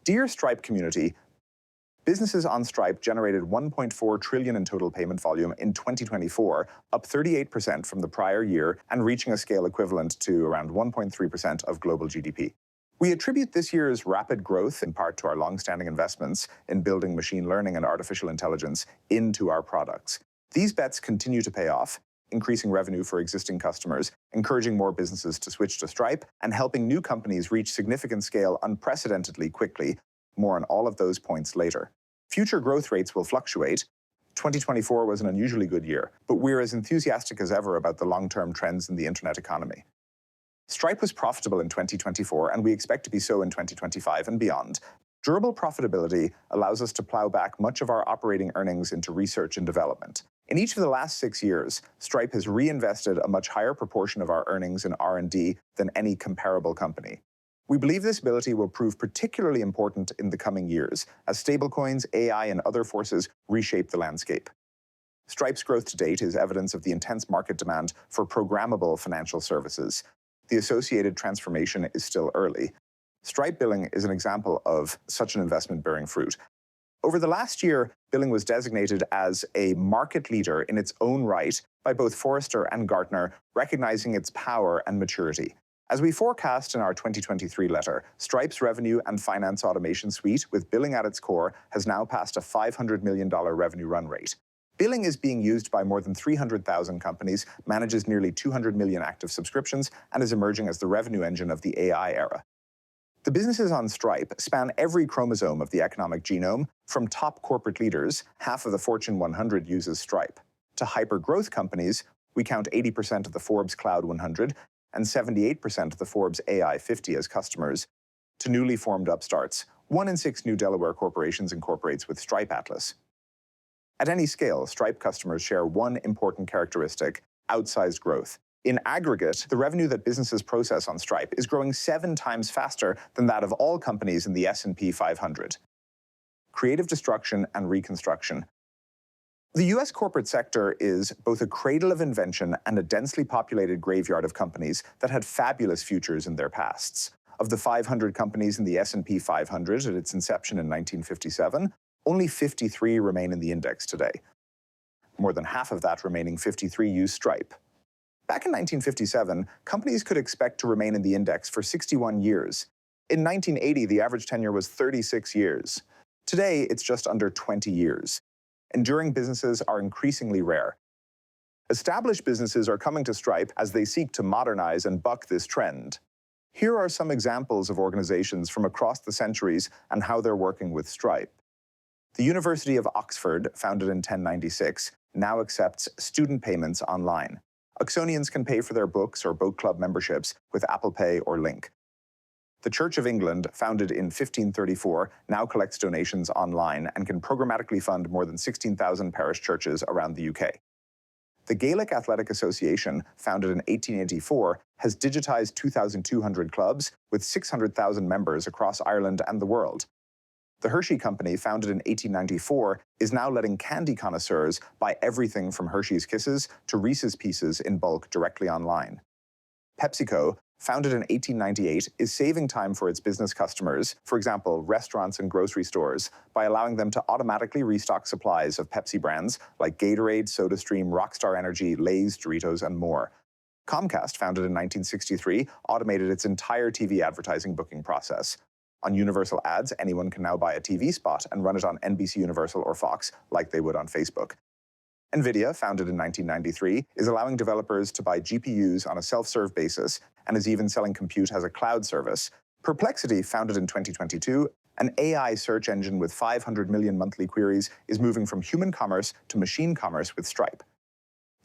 Dear Stripe community, businesses on Stripe generated $1.4 trillion in total payment volume in 2024, up 38% from the prior year and reaching a scale equivalent to around 1.3% of global GDP. We attribute this year's rapid growth in part to our long-standing investments in building machine learning and artificial intelligence into our products. These bets continue to pay off, increasing revenue for existing customers, encouraging more businesses to switch to Stripe, and helping new companies reach significant scale unprecedentedly quickly. More on all of those points later. Future growth rates will fluctuate. 2024 was an unusually good year, but we're as enthusiastic as ever about the long-term trends in the internet economy. Stripe was profitable in 2024, and we expect to be so in 2025 and beyond. Durable profitability allows us to plow back much of our operating earnings into research and development. In each of the last 6 years, Stripe has reinvested a much higher proportion of our earnings in R&D than any comparable company. We believe this ability will prove particularly important in the coming years as stablecoins, AI, and other forces reshape the landscape. Stripe's growth to date is evidence of the intense market demand for programmable financial services. The associated transformation is still early. Stripe Billing is an example of such an investment bearing fruit. Over the last year, Billing was designated as a market leader in its own right by both Forrester and Gartner, recognizing its power and maturity. As we forecast in our 2023 letter, Stripe's revenue and finance automation suite, with Billing at its core, has now passed a $500 million revenue run rate. Billing is being used by more than 300,000 companies, manages nearly 200 million active subscriptions, and is emerging as the revenue engine of the AI era. The businesses on Stripe span every chromosome of the economic genome. From top corporate leaders, half of the Fortune 100 uses Stripe, to hyper-growth companies, we count 80% of the Forbes Cloud 100, and 78% of the Forbes AI 50 as customers, to newly formed upstarts. 1 in 6 new Delaware corporations incorporates with Stripe Atlas. At any scale, Stripe customers share one important characteristic: outsized growth. In aggregate, the revenue that businesses process on Stripe is growing 7 times faster than that of all companies in the S&P 500. Creative destruction and reconstruction. The US corporate sector is both a cradle of invention and a densely populated graveyard of companies that had fabulous futures in their pasts. Of the 500 companies in the S&P 500 at its inception in 1957, only 53 remain in the index today. More than half of that remaining 53 use Stripe. Back in 1957, companies could expect to remain in the index for 61 years. In 1980, the average tenure was 36 years. Today, it's just under 20 years. Enduring businesses are increasingly rare. Established businesses are coming to Stripe as they seek to modernize and buck this trend. Here are some examples of organizations from across the centuries and how they're working with Stripe. The University of Oxford, founded in 1096, now accepts student payments online. Oxonians can pay for their books or boat club memberships with Apple Pay or Link. The Church of England, founded in 1534, now collects donations online and can programmatically fund more than 16,000 parish churches around the UK. The Gaelic Athletic Association, founded in 1884, has digitized 2,200 clubs with 600,000 members across Ireland and the world. The Hershey Company, founded in 1894, is now letting candy connoisseurs buy everything from Hershey's Kisses to Reese's Pieces in bulk directly online. PepsiCo, founded in 1898, is saving time for its business customers, for example, restaurants and grocery stores, by allowing them to automatically restock supplies of Pepsi brands like Gatorade, SodaStream, Rockstar Energy, Lay's, Doritos, and more. Comcast, founded in 1963, automated its entire TV advertising booking process. On Universal Ads, anyone can now buy a TV spot and run it on NBC Universal or Fox, like they would on Facebook. NVIDIA, founded in 1993, is allowing developers to buy GPUs on a self-serve basis and is even selling compute as a cloud service. Perplexity, founded in 2022, an AI search engine with 500 million monthly queries, is moving from human commerce to machine commerce with Stripe.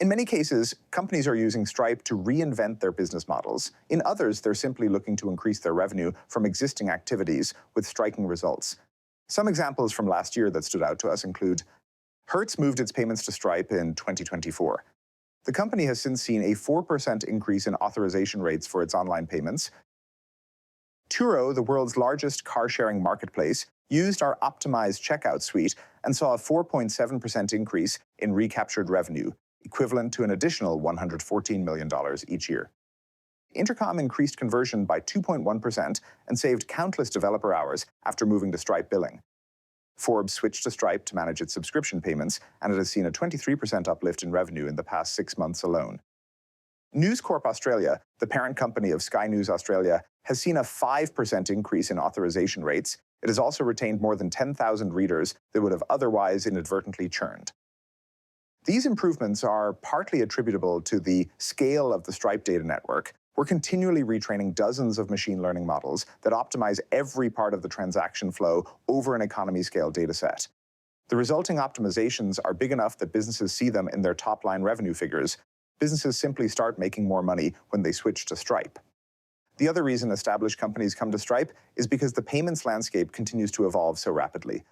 In many cases, companies are using Stripe to reinvent their business models. In others, they're simply looking to increase their revenue from existing activities with striking results. Some examples from last year that stood out to us include Hertz moved its payments to Stripe in 2024. The company has since seen a 4% increase in authorization rates for its online payments. Turo, the world's largest car-sharing marketplace, used our optimized checkout suite and saw a 4.7% increase in recaptured revenue, equivalent to an additional $114 million each year. Intercom increased conversion by 2.1% and saved countless developer hours after moving to Stripe billing. Forbes switched to Stripe to manage its subscription payments, and it has seen a 23% uplift in revenue in the past 6 months alone. News Corp Australia, the parent company of Sky News Australia, has seen a 5% increase in authorization rates. It has also retained more than 10,000 readers that would have otherwise inadvertently churned. These improvements are partly attributable to the scale of the Stripe data network. We're continually retraining dozens of machine learning models that optimize every part of the transaction flow over an economy-scale dataset. The resulting optimizations are big enough that businesses see them in their top-line revenue figures. Businesses simply start making more money when they switch to Stripe. The other reason established companies come to Stripe is because the payments landscape continues to evolve so rapidly.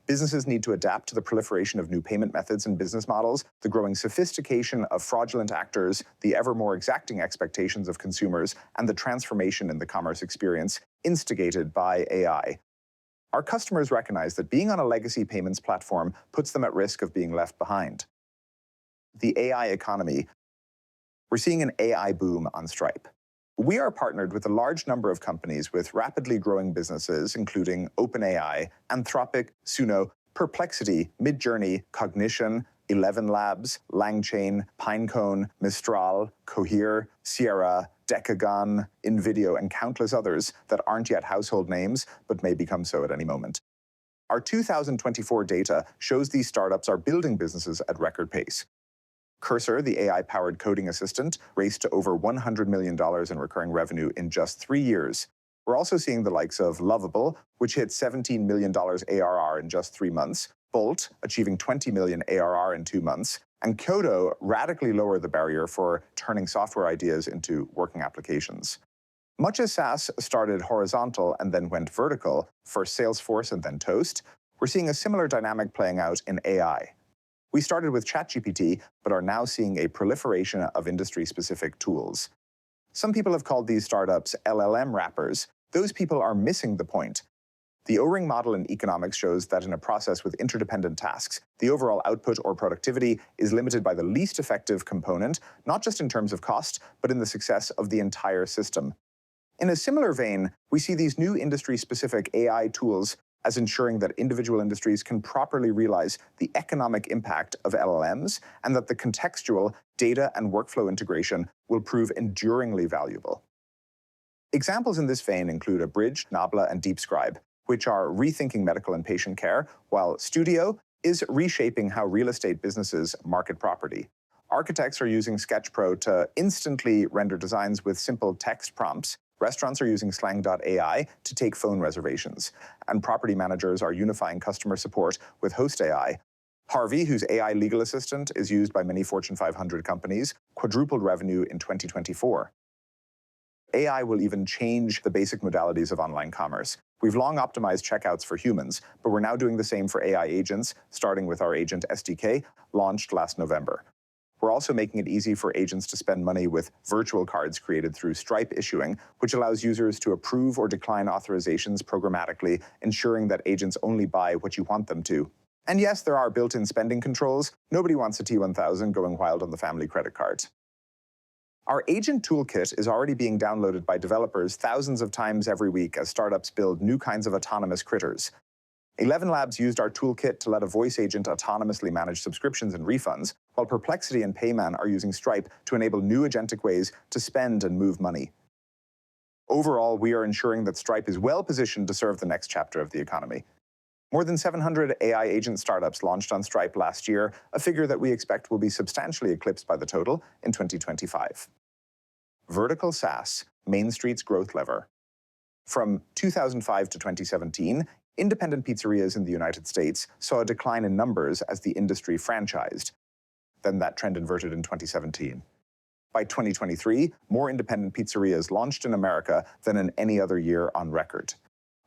Businesses need to adapt to the proliferation of new payment methods and business models, the growing sophistication of fraudulent actors, the ever more exacting expectations of consumers, and the transformation in the commerce experience instigated by AI. Our customers recognize that being on a legacy payments platform puts them at risk of being left behind. The AI economy. We're seeing an AI boom on Stripe. We are partnered with a large number of companies with rapidly growing businesses, including OpenAI, Anthropic, Suno, Perplexity, Midjourney, Cognition, 11 Labs, LangChain, Pinecone, Mistral, Cohere, Sierra, Decagon, Invideo, and countless others that aren't yet household names, but may become so at any moment. Our 2024 data shows these startups are building businesses at record pace. Cursor, the AI-powered coding assistant, raced to over $100 million in recurring revenue in just 3 years. We're also seeing the likes of Lovable, which hit $17 million ARR in just 3 months, Bolt, achieving $20 million ARR in 2 months, and Kodo radically lower the barrier for turning software ideas into working applications. Much as SaaS started horizontal and then went vertical, first Salesforce and then Toast, we're seeing a similar dynamic playing out in AI. We started with ChatGPT, but are now seeing a proliferation of industry-specific tools. Some people have called these startups LLM wrappers. Those people are missing the point. The O-ring model in economics shows that in a process with interdependent tasks, the overall output or productivity is limited by the least effective component, not just in terms of cost, but in the success of the entire system. In a similar vein, we see these new industry-specific AI tools as ensuring that individual industries can properly realize the economic impact of LLMs and that the contextual data and workflow integration will prove enduringly valuable. Examples in this vein include Abridge, Nabla, and DeepScribe, which are rethinking medical and patient care, while Studio is reshaping how real estate businesses market property. Architects are using Sketch Pro to instantly render designs with simple text prompts. Restaurants are using slang.ai to take phone reservations, and property managers are unifying customer support with Host AI. Harvey, whose AI legal assistant is used by many Fortune 500 companies, quadrupled revenue in 2024. AI will even change the basic modalities of online commerce. We've long optimized checkouts for humans, but we're now doing the same for AI agents, starting with our Agent SDK, launched last November. We're also making it easy for agents to spend money with virtual cards created through Stripe issuing, which allows users to approve or decline authorizations programmatically, ensuring that agents only buy what you want them to. And yes, there are built-in spending controls. Nobody wants a T1000 going wild on the family credit card. Our agent toolkit is already being downloaded by developers thousands of times every week as startups build new kinds of autonomous critters. 11 Labs used our toolkit to let a voice agent autonomously manage subscriptions and refunds, while Perplexity and Payman are using Stripe to enable new agentic ways to spend and move money. Overall, we are ensuring that Stripe is well positioned to serve the next chapter of the economy. More than 700 AI agent startups launched on Stripe last year, a figure that we expect will be substantially eclipsed by the total in 2025. Vertical SaaS, Main Street's growth lever. From 2005 to 2017, independent pizzerias in the United States saw a decline in numbers as the industry franchised. Then that trend inverted in 2017. By 2023, more independent pizzerias launched in America than in any other year on record.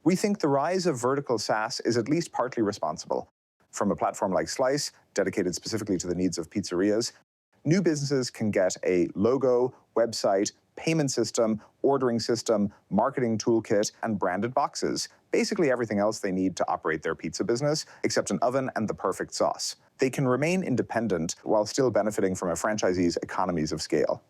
We think the rise of vertical SaaS is at least partly responsible. From a platform like Slice, dedicated specifically to the needs of pizzerias, new businesses can get a logo, website, payment system, ordering system, marketing toolkit, and branded boxes. Basically everything else they need to operate their pizza business, except an oven and the perfect sauce. They can remain independent while still benefiting from a franchisee's economies of scale.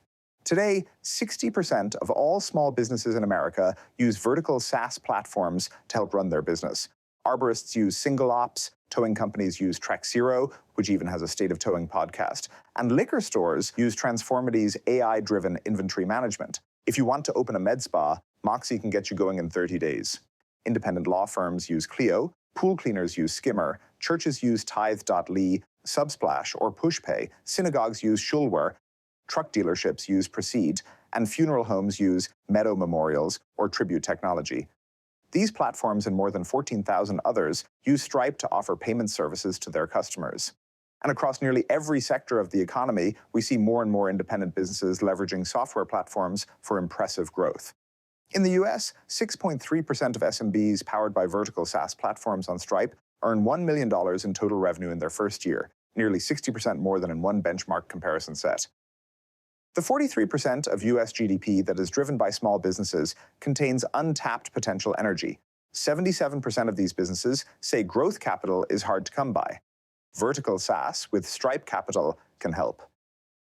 Today, 60% of all small businesses in America use vertical SaaS platforms to help run their business. Arborists use Single Ops, towing companies use Trek Zero, which even has a State of Towing podcast, and liquor stores use Transformity's AI-driven inventory management. If you want to open a med spa, Moxie can get you going in 30 days. Independent law firms use Clio, pool cleaners use Skimmer, churches use Tithe.ly, Subsplash, or PushPay, synagogues use Schulware, truck dealerships use Proceed, and funeral homes use Meadow Memorials or Tribute Technology. These platforms and more than 14,000 others use Stripe to offer payment services to their customers. And across nearly every sector of the economy, we see more and more independent businesses leveraging software platforms for impressive growth. In the US, 6.3% of SMBs powered by vertical SaaS platforms on Stripe earn $1 million in total revenue in their first year, nearly 60% more than in one benchmark comparison set. The 43% of US GDP that is driven by small businesses contains untapped potential energy. 77% of these businesses say growth capital is hard to come by. Vertical SaaS with Stripe Capital can help.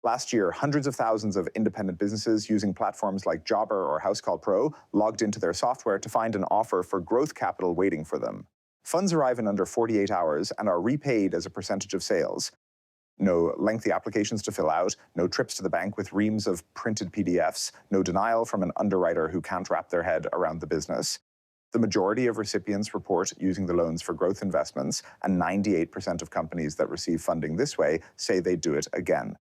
Last year, hundreds of thousands of independent businesses using platforms like Jobber or Housecall Pro logged into their software to find an offer for growth capital waiting for them. Funds arrive in under 48 hours and are repaid as a percentage of sales. No lengthy applications to fill out, no trips to the bank with reams of printed PDFs, no denial from an underwriter who can't wrap their head around the business. The majority of recipients report using the loans for growth investments, and 98% of companies that receive funding this way say they do it again.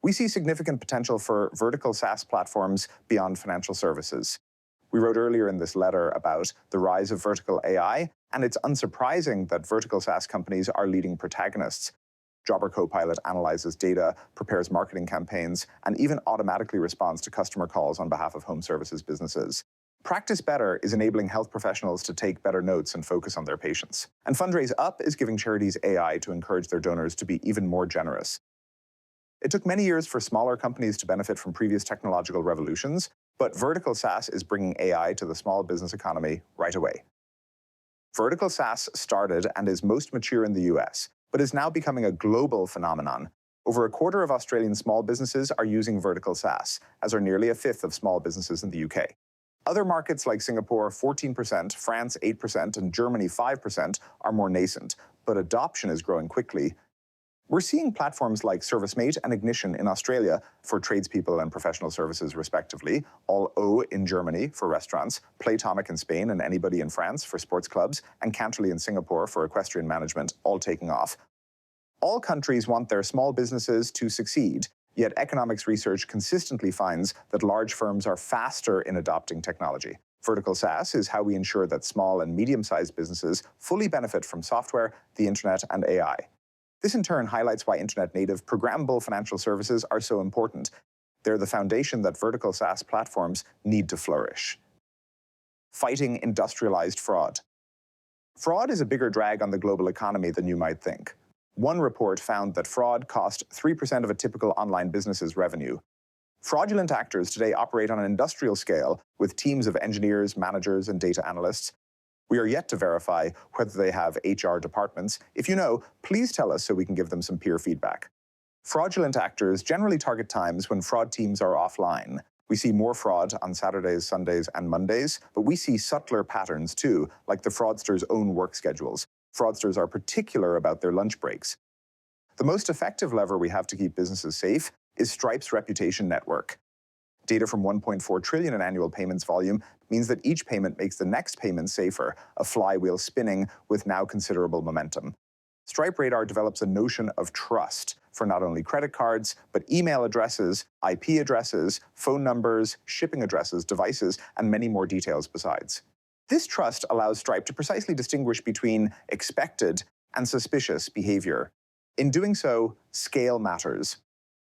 We see significant potential for vertical SaaS platforms beyond financial services. We wrote earlier in this letter about the rise of vertical AI, and it's unsurprising that vertical SaaS companies are leading protagonists. Jobber Copilot analyzes data, prepares marketing campaigns, and even automatically responds to customer calls on behalf of home services businesses. Practice Better is enabling health professionals to take better notes and focus on their patients. And Fundraise Up is giving charities AI to encourage their donors to be even more generous. It took many years for smaller companies to benefit from previous technological revolutions, but vertical SaaS is bringing AI to the small business economy right away. Vertical SaaS started and is most mature in the US, but is now becoming a global phenomenon. Over a quarter of Australian small businesses are using vertical SaaS, as are nearly a fifth of small businesses in the UK. Other markets like Singapore, 14%, France, 8%, and Germany, 5%, are more nascent, but adoption is growing quickly. We're seeing platforms like ServiceMate and Ignition in Australia for tradespeople and professional services respectively, All O in Germany for restaurants, Playtomic in Spain and Anybody in France for sports clubs, and Canterley in Singapore for equestrian management, all taking off. All countries want their small businesses to succeed, yet economics research consistently finds that large firms are faster in adopting technology. Vertical SaaS is how we ensure that small and medium-sized businesses fully benefit from software, the internet, and AI. This in turn highlights why internet-native programmable financial services are so important. They're the foundation that vertical SaaS platforms need to flourish. Fighting industrialized fraud. Fraud is a bigger drag on the global economy than you might think. One report found that fraud cost 3% of a typical online business's revenue. Fraudulent actors today operate on an industrial scale with teams of engineers, managers, and data analysts. We are yet to verify whether they have HR departments. If you know, please tell us so we can give them some peer feedback. Fraudulent actors generally target times when fraud teams are offline. We see more fraud on Saturdays, Sundays, and Mondays, but we see subtler patterns too, like the fraudsters' own work schedules. Fraudsters are particular about their lunch breaks. The most effective lever we have to keep businesses safe is Stripe's reputation network. Data from 1.4 trillion in annual payments volume means that each payment makes the next payment safer, a flywheel spinning with now considerable momentum. Stripe Radar develops a notion of trust for not only credit cards, but email addresses, IP addresses, phone numbers, shipping addresses, devices, and many more details besides. This trust allows Stripe to precisely distinguish between expected and suspicious behavior. In doing so, scale matters.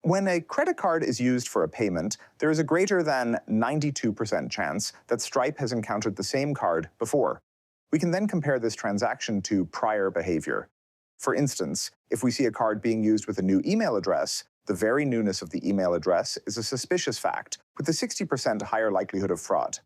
When a credit card is used for a payment, there is a greater than 92% chance that Stripe has encountered the same card before. We can then compare this transaction to prior behavior. For instance, if we see a card being used with a new email address, the very newness of the email address is a suspicious fact, with a 60% higher likelihood of fraud.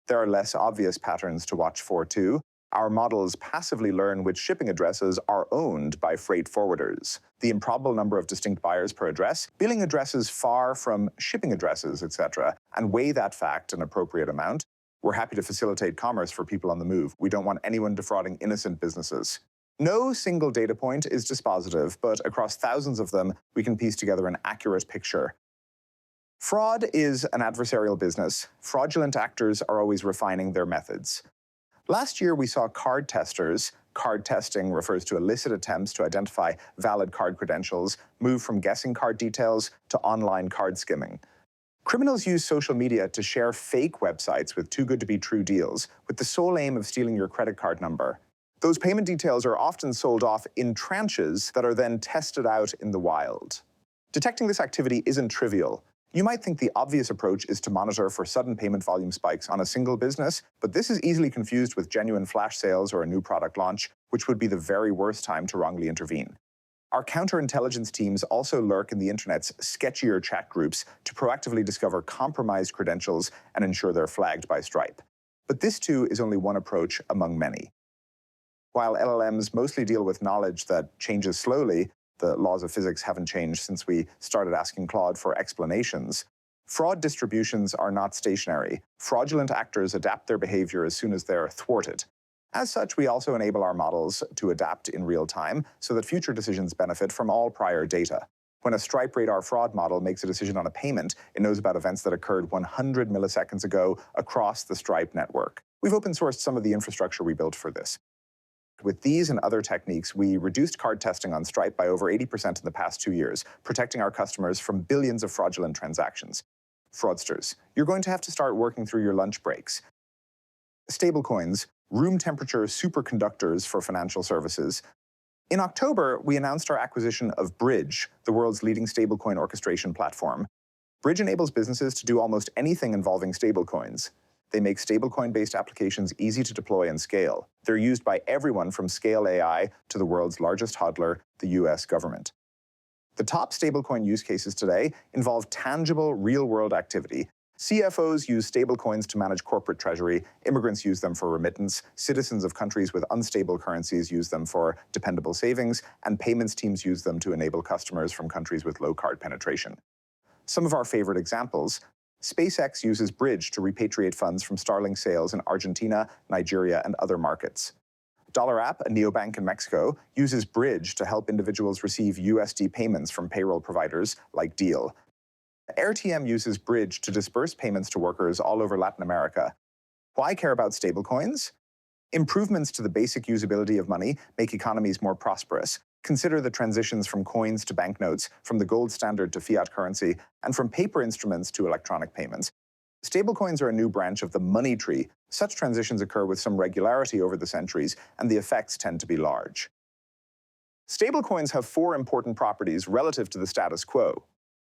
There are less obvious patterns to watch for too. Our models passively learn which shipping addresses are owned by freight forwarders, the improbable number of distinct buyers per address, billing addresses far from shipping addresses, etc., and weigh that fact an appropriate amount. We're happy to facilitate commerce for people on the move. We don't want anyone defrauding innocent businesses. No single data point is dispositive, but across thousands of them, we can piece together an accurate picture. Fraud is an adversarial business. Fraudulent actors are always refining their methods. Last year, we saw card testers. Card testing refers to illicit attempts to identify valid card credentials, move from guessing card details to online card skimming. Criminals use social media to share fake websites with too-good-to-be-true deals, with the sole aim of stealing your credit card number. Those payment details are often sold off in tranches that are then tested out in the wild. Detecting this activity isn't trivial. You might think the obvious approach is to monitor for sudden payment volume spikes on a single business, but this is easily confused with genuine flash sales or a new product launch, which would be the very worst time to wrongly intervene. Our counterintelligence teams also lurk in the internet's sketchier chat groups to proactively discover compromised credentials and ensure they're flagged by Stripe. But this too is only one approach among many. While LLMs mostly deal with knowledge that changes slowly, the laws of physics haven't changed since we started asking Claude for explanations. Fraud distributions are not stationary. Fraudulent actors adapt their behavior as soon as they're thwarted. As such, we also enable our models to adapt in real time so that future decisions benefit from all prior data. When a Stripe radar fraud model makes a decision on a payment, it knows about events that occurred 100 milliseconds ago across the Stripe network. We've open-sourced some of the infrastructure we built for this. With these and other techniques, we reduced card testing on Stripe by over 80% in the past 2 years, protecting our customers from billions of fraudulent transactions. Fraudsters, you're going to have to start working through your lunch breaks. Stablecoins, room temperature superconductors for financial services. In October, we announced our acquisition of Bridge, the world's leading stablecoin orchestration platform. Bridge enables businesses to do almost anything involving stablecoins. They make stablecoin-based applications easy to deploy and scale. They're used by everyone from Scale AI to the world's largest hodler, the US government. The top stablecoin use cases today involve tangible, real-world activity. CFOs use stablecoins to manage corporate treasury, immigrants use them for remittance, citizens of countries with unstable currencies use them for dependable savings, and payments teams use them to enable customers from countries with low card penetration. Some of our favorite examples: SpaceX uses Bridge to repatriate funds from Starlink sales in Argentina, Nigeria, and other markets. DollarApp, a neobank in Mexico, uses Bridge to help individuals receive USD payments from payroll providers like Deal. AirTM uses Bridge to disperse payments to workers all over Latin America. Why care about stablecoins? Improvements to the basic usability of money make economies more prosperous. Consider the transitions from coins to banknotes, from the gold standard to fiat currency, and from paper instruments to electronic payments. Stablecoins are a new branch of the money tree. Such transitions occur with some regularity over the centuries, and the effects tend to be large. Stablecoins have 4 important properties relative to the status quo.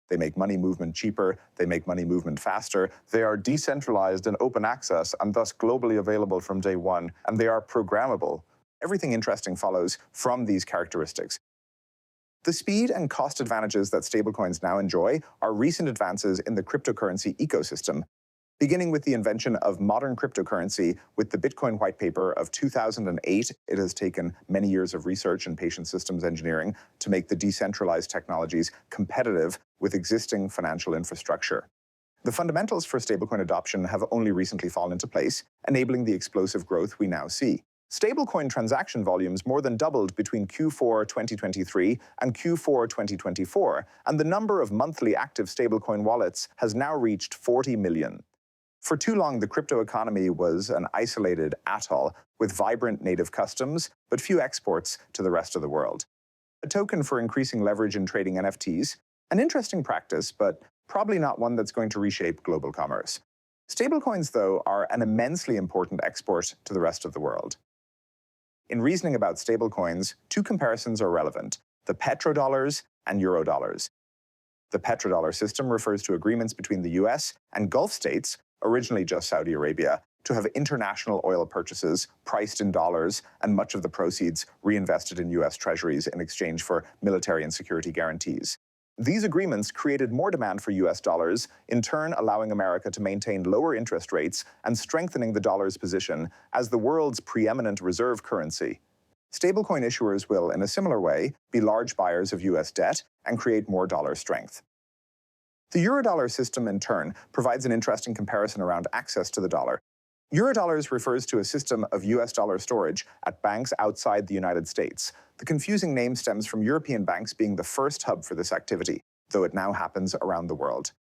They make money movement cheaper, they make money movement faster, they are decentralized and open access and thus globally available from day one, and they are programmable. Everything interesting follows from these characteristics. The speed and cost advantages that stablecoins now enjoy are recent advances in the cryptocurrency ecosystem, beginning with the invention of modern cryptocurrency with the Bitcoin white paper of 2008. It has taken many years of research and patient systems engineering to make the decentralized technologies competitive with existing financial infrastructure. The fundamentals for stablecoin adoption have only recently fallen into place, enabling the explosive growth we now see. Stablecoin transaction volumes more than doubled between Q4 2023 and Q4 2024, and the number of monthly active stablecoin wallets has now reached 40 million. For too long, the crypto economy was an isolated atoll with vibrant native customs, but few exports to the rest of the world. A token for increasing leverage in trading NFTs, an interesting practice, but probably not one that's going to reshape global commerce. Stablecoins, though, are an immensely important export to the rest of the world. In reasoning about stablecoins, 2 comparisons are relevant: the petrodollars and eurodollars. The petrodollar system refers to agreements between the US and Gulf states, originally just Saudi Arabia, to have international oil purchases priced in dollars and much of the proceeds reinvested in US treasuries in exchange for military and security guarantees. These agreements created more demand for US dollars, in turn allowing America to maintain lower interest rates and strengthening the dollar's position as the world's preeminent reserve currency. Stablecoin issuers will, in a similar way, be large buyers of US debt and create more dollar strength. The eurodollar system, in turn, provides an interesting comparison around access to the dollar. Eurodollars refers to a system of US dollar storage at banks outside the United States. The confusing name stems from European banks being the first hub for this activity, though it now happens around the world.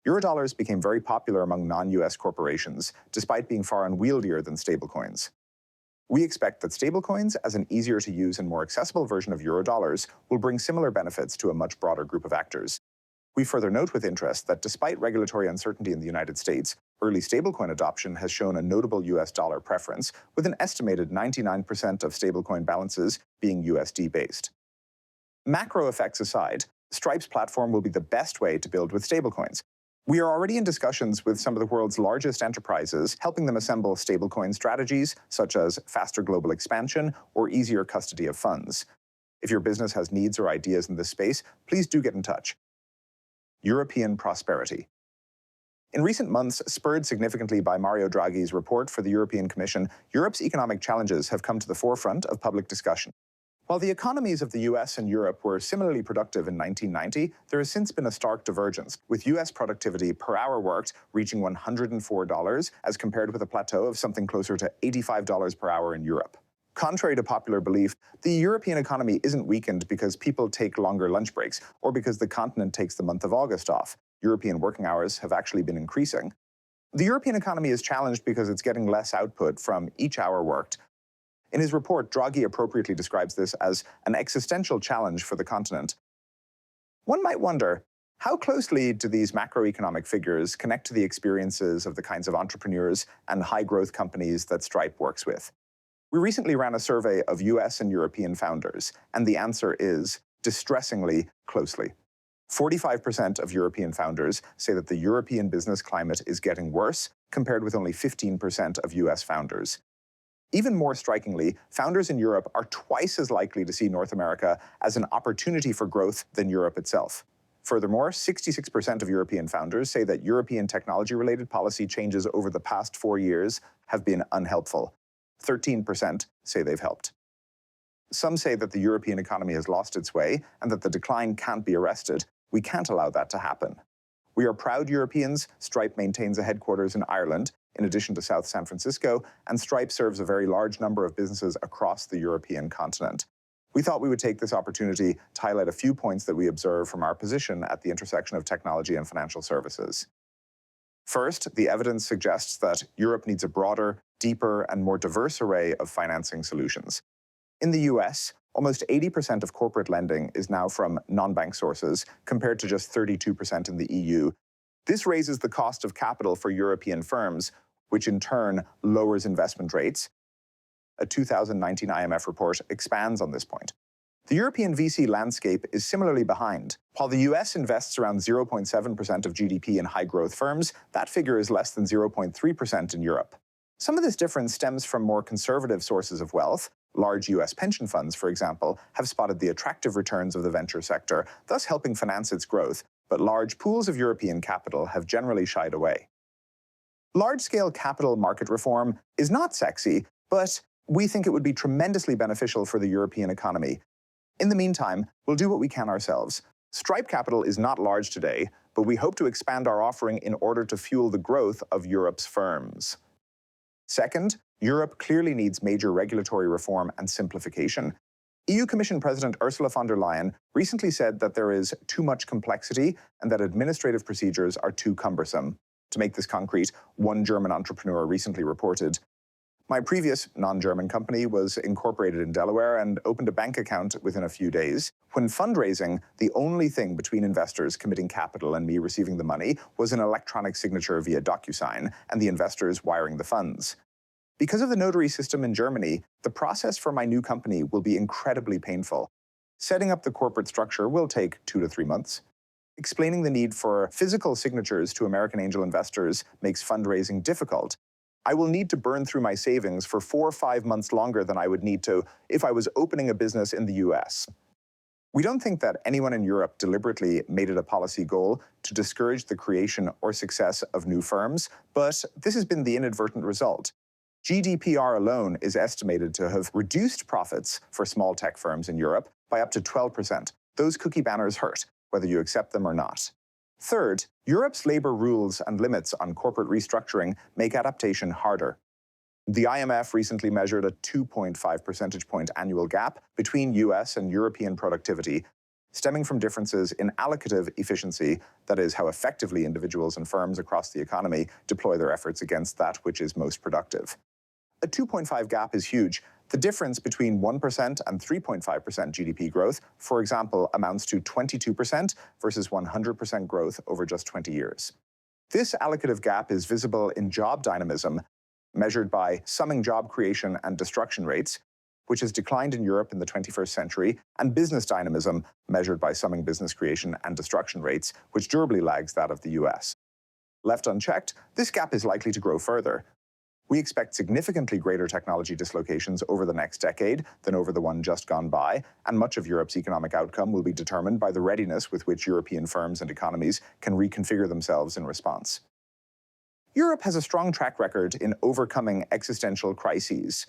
Eurodollars became very popular among non-US corporations, despite being far unwieldier than stablecoins. We expect that stablecoins, as an easier-to-use and more accessible version of eurodollars, will bring similar benefits to a much broader group of actors. We further note with interest that despite regulatory uncertainty in the United States, early stablecoin adoption has shown a notable US dollar preference, with an estimated 99% of stablecoin balances being USD-based. Macro effects aside, Stripe's platform will be the best way to build with stablecoins. We are already in discussions with some of the world's largest enterprises, helping them assemble stablecoin strategies, such as faster global expansion or easier custody of funds. If your business has needs or ideas in this space, please do get in touch. European prosperity. In recent months, spurred significantly by Mario Draghi's report for the European Commission, Europe's economic challenges have come to the forefront of public discussion. While the economies of the US and Europe were similarly productive in 1990, there has since been a stark divergence, with US productivity per hour worked reaching $104 as compared with a plateau of something closer to $85 per hour in Europe. Contrary to popular belief, the European economy isn't weakened because people take longer lunch breaks or because the continent takes the month of August off. European working hours have actually been increasing. The European economy is challenged because it's getting less output from each hour worked. In his report, Draghi appropriately describes this as an existential challenge for the continent. One might wonder, how closely do these macroeconomic figures connect to the experiences of the kinds of entrepreneurs and high-growth companies that Stripe works with? We recently ran a survey of US and European founders, and the answer is distressingly closely. 45% of European founders say that the European business climate is getting worse, compared with only 15% of US founders. Even more strikingly, founders in Europe are twice as likely to see North America as an opportunity for growth than Europe itself. Furthermore, 66% of European founders say that European technology-related policy changes over the past 4 years have been unhelpful. 13% say they've helped. Some say that the European economy has lost its way and that the decline can't be arrested. We can't allow that to happen. We are proud Europeans. Stripe maintains a headquarters in Ireland, in addition to South San Francisco, and Stripe serves a very large number of businesses across the European continent. We thought we would take this opportunity to highlight a few points that we observe from our position at the intersection of technology and financial services. First, the evidence suggests that Europe needs a broader, deeper, and more diverse array of financing solutions. In the US, almost 80% of corporate lending is now from non-bank sources, compared to just 32% in the EU. This raises the cost of capital for European firms, which in turn lowers investment rates. A 2019 IMF report expands on this point. The European VC landscape is similarly behind. While the US invests around 0.7% of GDP in high-growth firms, that figure is less than 0.3% in Europe. Some of this difference stems from more conservative sources of wealth. Large US pension funds, for example, have spotted the attractive returns of the venture sector, thus helping finance its growth, but large pools of European capital have generally shied away. Large-scale capital market reform is not sexy, but we think it would be tremendously beneficial for the European economy. In the meantime, we'll do what we can ourselves. Stripe Capital is not large today, but we hope to expand our offering in order to fuel the growth of Europe's firms. Second, Europe clearly needs major regulatory reform and simplification. EU Commission President Ursula von der Leyen recently said that there is too much complexity and that administrative procedures are too cumbersome. To make this concrete, one German entrepreneur recently reported, "My previous non-German company was incorporated in Delaware and opened a bank account within a few days. When fundraising, the only thing between investors committing capital and me receiving the money was an electronic signature via DocuSign and the investors wiring the funds. Because of the notary system in Germany, the process for my new company will be incredibly painful. Setting up the corporate structure will take 2 to 3 months. Explaining the need for physical signatures to American angel investors makes fundraising difficult. I will need to burn through my savings for 4 or 5 months longer than I would need to if I was opening a business in the US. We don't think that anyone in Europe deliberately made it a policy goal to discourage the creation or success of new firms, but this has been the inadvertent result. GDPR alone is estimated to have reduced profits for small tech firms in Europe by up to 12%. Those cookie banners hurt, whether you accept them or not. Third, Europe's labor rules and limits on corporate restructuring make adaptation harder. The IMF recently measured a 2.5 percentage point annual gap between US and European productivity, stemming from differences in allocative efficiency, that is, how effectively individuals and firms across the economy deploy their efforts against that which is most productive. A 2.5 gap is huge. The difference between 1% and 3.5% GDP growth, for example, amounts to 22% versus 100% growth over just 20 years. This allocative gap is visible in job dynamism, measured by summing job creation and destruction rates, which has declined in Europe in the 21st century, and business dynamism, measured by summing business creation and destruction rates, which durably lags that of the US. Left unchecked, this gap is likely to grow further. We expect significantly greater technology dislocations over the next decade than over the one just gone by, and much of Europe's economic outcome will be determined by the readiness with which European firms and economies can reconfigure themselves in response. Europe has a strong track record in overcoming existential crises.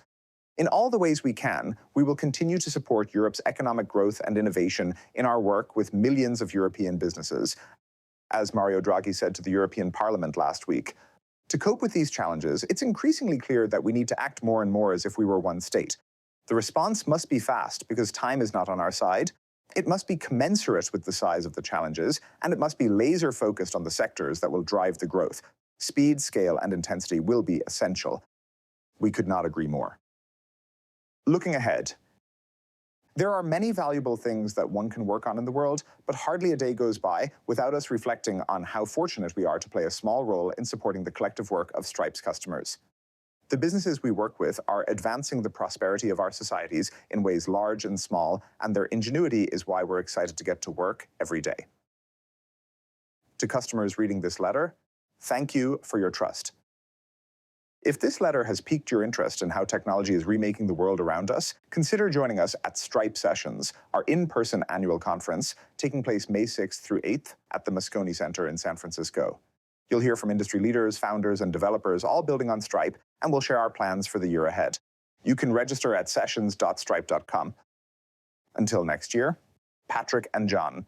In all the ways we can, we will continue to support Europe's economic growth and innovation in our work with millions of European businesses. As Mario Draghi said to the European Parliament last week, to cope with these challenges, it's increasingly clear that we need to act more and more as if we were one state. The response must be fast because time is not on our side. It must be commensurate with the size of the challenges, and it must be laser-focused on the sectors that will drive the growth. Speed, scale, and intensity will be essential. We could not agree more. Looking ahead, there are many valuable things that one can work on in the world, but hardly a day goes by without us reflecting on how fortunate we are to play a small role in supporting the collective work of Stripe's customers. The businesses we work with are advancing the prosperity of our societies in ways large and small, and their ingenuity is why we're excited to get to work every day. To customers reading this letter, thank you for your trust. If this letter has piqued your interest in how technology is remaking the world around us, consider joining us at Stripe Sessions, our in-person annual conference, taking place May 6th through 8th at the Moscone Center in San Francisco. You'll hear from industry leaders, founders, and developers all building on Stripe, and we'll share our plans for the year ahead. You can register at sessions.stripe.com. Until next year, Patrick and John,